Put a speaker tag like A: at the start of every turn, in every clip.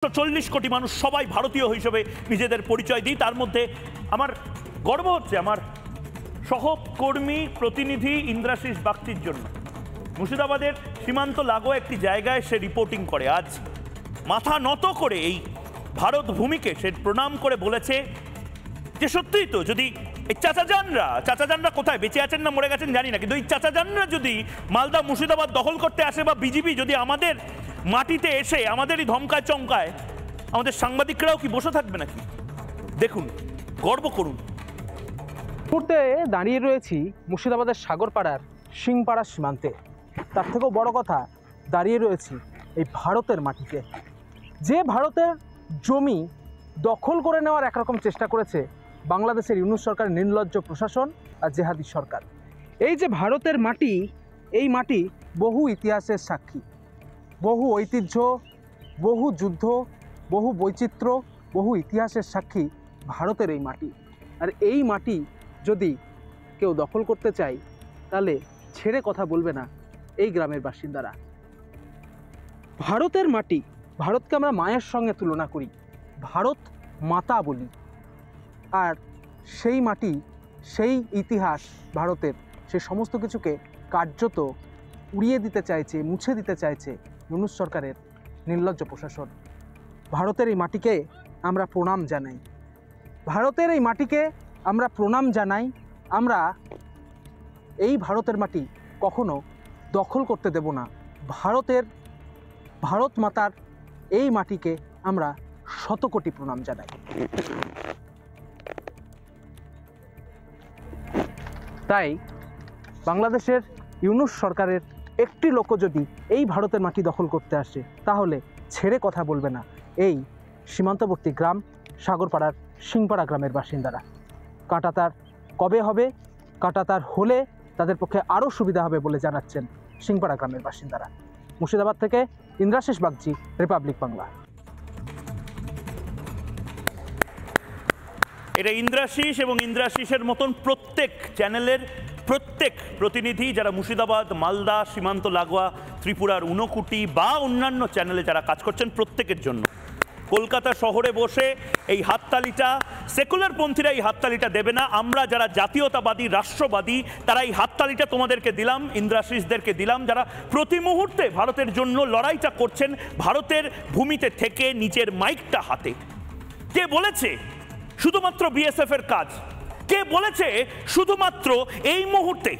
A: 40 কোটি মানুষ সবাই ভারতীয় হিসেবে নিজেদের পরিচয় দিই। তার মধ্যে আমার গর্ব হচ্ছে আমার সহকর্মী প্রতিনিধি ইন্দ্রাশিস বাগচির জন্য। মুর্শিদাবাদের সীমান্ত লাগোয়া একটি জায়গায় সে রিপোর্টিং করে, আজ মাথা নত করে এই ভারত ভূমিকে সে প্রণাম করে বলেছে যে সত্যিই তো যদি এই চাচাজানরা কোথায় বেঁচে আছেন না মরে গেছেন জানি না, কিন্তু এই চাচাজানরা যদি মালদা মুর্শিদাবাদ দখল করতে আসে বা বিজেপি যদি আমাদের মাটিতে এসে আমাদেরই ধমকায় চমকায়, আমাদের সাংবাদিকরাও কি বসে থাকবে নাকি? দেখুন, গর্ব করুন।
B: মুহূর্তে দাঁড়িয়ে রয়েছি মুর্শিদাবাদের সাগরপাড়ার সিংপাড়া সীমান্তে। তার থেকেও বড় কথা, দাঁড়িয়ে রয়েছি এই ভারতের মাটিতে, যে ভারতের জমি দখল করে নেওয়ার একরকম চেষ্টা করেছে বাংলাদেশের ইউনূস সরকারের নির্লজ্জ প্রশাসন আর জেহাদি সরকার। এই যে ভারতের মাটি, এই মাটি বহু ইতিহাসের সাক্ষী, বহু ঐতিহ্য, বহু যুদ্ধ, বহু বৈচিত্র্য, বহু ইতিহাসের সাক্ষী ভারতের এই মাটি। আর এই মাটি যদি কেউ দখল করতে চায় তাহলে ছেড়ে কথা বলবে না এই গ্রামের বাসিন্দারা। ভারতের মাটি, ভারতকে আমরা মায়ের সঙ্গে তুলনা করি, ভারত মাতা বলি। আর সেই মাটি, সেই ইতিহাস ভারতের, সেই সমস্ত কিছুকে কার্যত উড়িয়ে দিতে চাইছে, মুছে দিতে চাইছে ইউনূস সরকারের নির্লজ্জ প্রশাসন। ভারতের এই মাটিকে আমরা প্রণাম জানাই, ভারতের এই মাটিকে আমরা প্রণাম জানাই। আমরা এই ভারতের মাটি কখনো দখল করতে দেব না। ভারত মাতার এই মাটিকে আমরা শতকোটি প্রণাম জানাই। তাই বাংলাদেশের ইউনূস সরকারের একটি লোকও যদি এই ভারতের মাটি দখল করতে আসে তাহলে ছেড়ে কথা বলবে না এই সীমান্তবর্তী গ্রাম সাগরপাড়ার সিংপাড়া গ্রামের বাসিন্দারা। কাঁটাতার কবে হবে, কাঁটাতার হলে তাদের পক্ষে আরও সুবিধা হবে বলে জানাচ্ছেন সিংপাড়া গ্রামের বাসিন্দারা। মুর্শিদাবাদ থেকে ইন্দ্রাশিস বাগচি, রিপাবলিক বাংলা।
A: এটা ইন্দ্রাশিস এবং ইন্দ্রাশিসের মতন প্রত্যেক চ্যানেলের প্রত্যেক প্রতিনিধি যারা মুর্শিদাবাদ, মালদা, সীমান্ত লাগোয়া ত্রিপুরার ঊনকোটি বা অন্যান্য চ্যানেলে যারা কাজ করছেন, প্রত্যেকের জন্য কলকাতা শহরে বসে এই হাততালিটা, সেকুলার পন্থীরা এই হাততালিটা দেবে না। আমরা যারা জাতীয়তাবাদী, রাষ্ট্রবাদী, তারা এই হাততালিটা তোমাদেরকে দিলাম, ইন্দ্রাশিসদেরকে দিলাম, যারা প্রতি মুহূর্তে ভারতের জন্য লড়াইটা করছেন ভারতের ভূমিতে থেকে নিজের মাইকটা হাতে। কে বলেছে শুধুমাত্র বিএসএফ এর কাজ? কে বলেছে শুধুমাত্র এই মুহূর্তে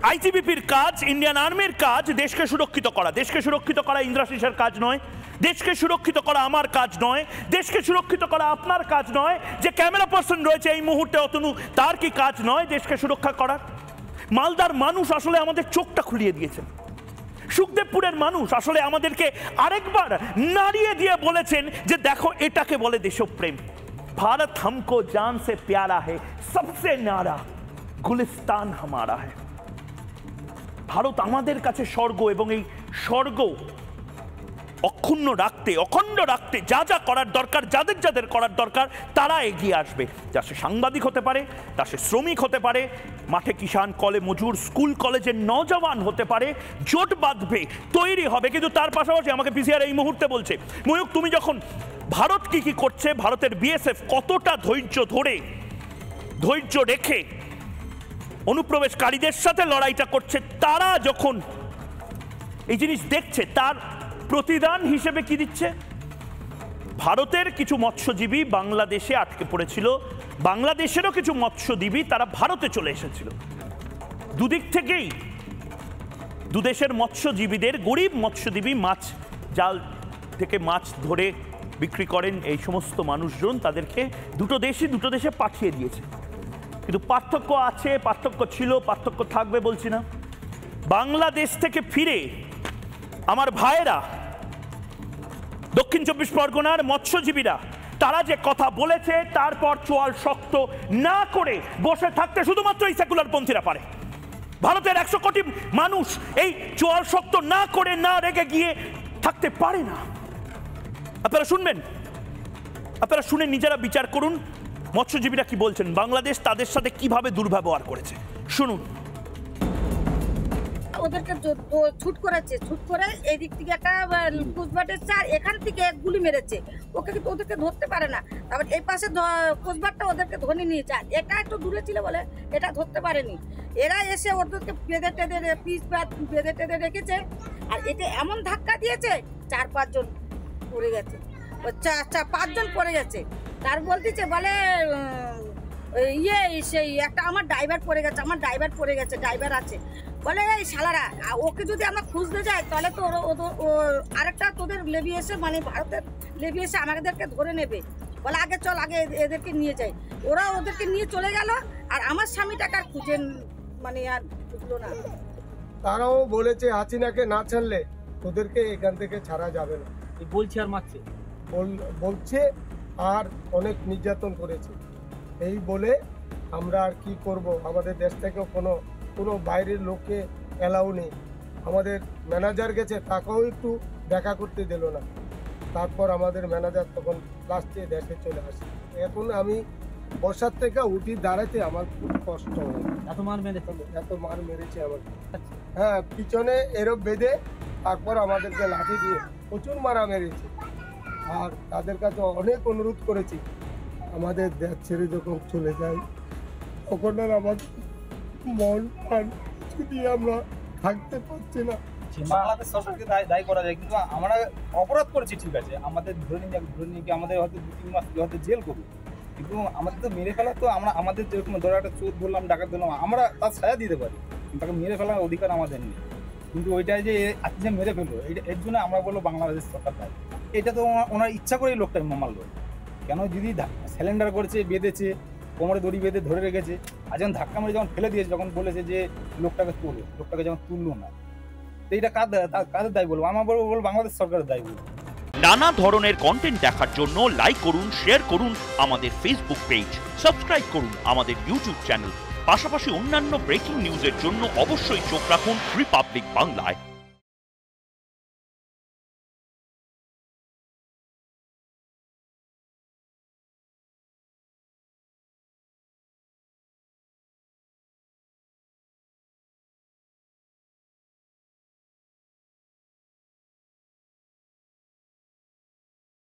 A: আইটিবিপির কাজ, ইন্ডিয়ান আর্মির কাজ দেশকে সুরক্ষিত করা? দেশকে সুরক্ষিত করা ইন্দ্রাশিসের কাজ নয়, দেশকে সুরক্ষিত করা আমার কাজ নয়, দেশকে সুরক্ষিত করা আপনার কাজ নয়, যে ক্যামেরা পার্সন রয়েছে এই মুহূর্তে অতনু, তার কি কাজ নয় দেশকে সুরক্ষা করার? মালদার মানুষ আসলে আমাদের চোখটা খুলিয়ে দিয়েছেন, সুখদেবপুরের মানুষ আসলে আমাদেরকে আরেকবার নাড়িয়ে দিয়ে বলেছেন যে দেখো, এটাকে বলে দেশপ্রেম। भारत हमको जान से प्यारा है, सबसे न्यारा गुलिस्तान हमारा है। ভারত আমাদের কাছে স্বর্গ, এবং এই স্বর্গ অক্ষুণ্ণ রাখতে, অখণ্ড রাখতে যা যা করার দরকার, যাদের করার দরকার তারা এগিয়ে আসবে। যা সে সাংবাদিক হতে পারে, তা সে শ্রমিক হতে পারে, মাঠে কিষান, কলে মজুর, স্কুল কলেজের নওজওয়ান হতে পারে, জোট বাঁধবে, তৈরি হবে। কিন্তু তার পাশাপাশি আমাকে পিসিআর এই মুহূর্তে বলছে, ময়ূক তুমি যখন ভারত কি করছে, ভারতের বিএসএফ কতটা ধৈর্য রেখে অনুপ্রবেশকারীদের সাথে লড়াইটা করছে, তারা যখন এই জিনিস দেখছে তার প্রতিদান হিসেবে কি দিচ্ছে? ভারতের কিছু মৎস্যজীবী বাংলাদেশে আটকে পড়েছিল, বাংলাদেশেরও কিছু মৎস্যজীবী তারা ভারতে চলে এসেছিল। দুদিক থেকেই দুদেশের মৎস্যজীবীদের, গরিব মৎস্যজীবী মাছ জাল থেকে মাছ ধরে বিক্রি করেন এই সমস্ত মানুষজন, তাদেরকে দুটো দেশে পাঠিয়ে দিয়েছে। কিন্তু পার্থক্য আছে, পার্থক্য ছিল, পার্থক্য থাকবে বলছি না। বাংলাদেশ থেকে ফিরে আমার ভাইয়েরা, দক্ষিণ 24 পরগনার মৎস্যজীবীরা, তারা যে কথা বলেছে তারপর চোয়াল শক্ত না করে বসে থাকতে শুধুমাত্র এই সেকুলার পন্থীরা পারে। ভারতের 100 কোটি মানুষ এই চোয়াল শক্ত না করে, না রেগে গিয়ে থাকতে পারে না। আপনারা শুনবেন, আপনারা শুনে নিজেরা বিচার করুন মৎস্যজীবীরা কি বলছেন, বাংলাদেশ তাদের সাথে কিভাবে দুর্ব্যবহার করেছে। শুনুন।
C: ওদেরকে ছুট করেছে, ছুট করে এই দিক থেকে একটা কোচবাটের চার এখান থেকে গুলি মেরেছে, ওকে কিন্তু ওদেরকে ধরতে পারে না। তারপর এই পাশে কোচবাটটা ওদেরকে ধরে নিয়েছে, আর এটা একটু দূরে ছিল বলে এটা ধরতে পারেনি। এরা এসে ওদেরকে বেঁধে টেঁধে পিস বেঁধে টেঁধে রেখেছে, আর এটা এমন ধাক্কা দিয়েছে 4-5 জন পড়ে গেছে, 5 জন পড়ে গেছে। তার বলতেছে বলে সেই একটা আমার ড্রাইভার পড়ে গেছে, আমার ড্রাইভার পড়ে গেছে, ড্রাইভার আছে বলে এই শালারা, ওকে যদি আমরা খুঁজতে যাই তাহলে তো আরেকটা তোদের লেবি এসে মানে ভারতের লেবি এসে আমাদেরকে ধরে নেবে, বলে আগে চল আগে এদেরকে নিয়ে যাই। ওরা ওদেরকে নিয়ে চলে গেল, আর আমার স্বামীটাকে আর খুঁজে মানে আর বুঝলো না।
D: তারাও বলেছে হাসিনাকে না ছাড়লে ওদেরকে এখান থেকে ছাড়া যাবে না,
B: বলছি আর মারছে
D: বলছে, আর অনেক নির্যাতন করেছে। এই বলে আমরা আর কি করব, আমাদের দেশ থেকেও কোনো বাইরের লোককে অ্যালাউ নেই। আমাদের ম্যানেজার গেছে, তাকেও একটু দেখা করতে দিল না। তারপর আমাদের ম্যানেজার তখন লাস্টে দেশে চলে আসে। এখন আমি বর্ষার থেকে উঠি দাঁড়াতে আমার খুব কষ্ট হয়।
B: এত মার
D: মেরেছে আমাকে। হ্যাঁ, পিছনে এরব বেঁধে তারপর আমাদেরকে লাঠি দিয়ে প্রচুর মারা মেরেছে। আর তাদের কাছে অনেক অনুরোধ করেছি, আমাদের দেশ ছেড়ে যখন চলে যাই তখন আর আমার মন প্রাণ যদি আমরা থাকতে পারছি না।
E: বাংলাদেশ সরকারকে দায়ী করা যায়, কিন্তু আমরা অপরাধ করেছি ঠিক আছে, আমাদের ধরে নিয়ে আমাদের হয়তো 2-3 মাস হয়তো জেল করবো, কিন্তু আমাদের তো মেরে ফেলা তো আমরা আমাদের যেরকম ধরো একটা চোর ধরলাম ডাকাত ধরলাম আমরা তার ছায়া দিতে পারি, কিন্তু তাকে মেরে ফেলার অধিকার আমাদের নেই। কিন্তু ওইটাই যে আজকে যে মেরে ফেললো এর জন্য আমরা বলবো বাংলাদেশ সরকার দায়ী। এটা তো ওনার ইচ্ছা করেই লোকটা মারলো, কেন যদি সিলিন্ডার করেছে, বেঁধেছে, কোমরে দড়ি বেঁধে ধরে রেখেছে, আর যখন ধাক্কা মেরে যখন ফেলে দিয়েছে, যখন বলেছে যে লোকটাকে তোলো, লোকটাকে যখন তুললো না, তো এটা কাদের দায়ী বলবো? আমার বলবো বাংলাদেশ সরকারের দায়ী বলবো।
A: নানা ধরনের কন্টেন্ট দেখার জন্য লাইক করুন, শেয়ার করুন আমাদের ফেসবুক পেজ, সাবস্ক্রাইব করুন আমাদের ইউটিউব চ্যানেল। পাশাপাশি অন্যান্য ব্রেকিং নিউজের জন্য অবশ্যই চোখ রাখুন রিপাবলিক বাংলায়।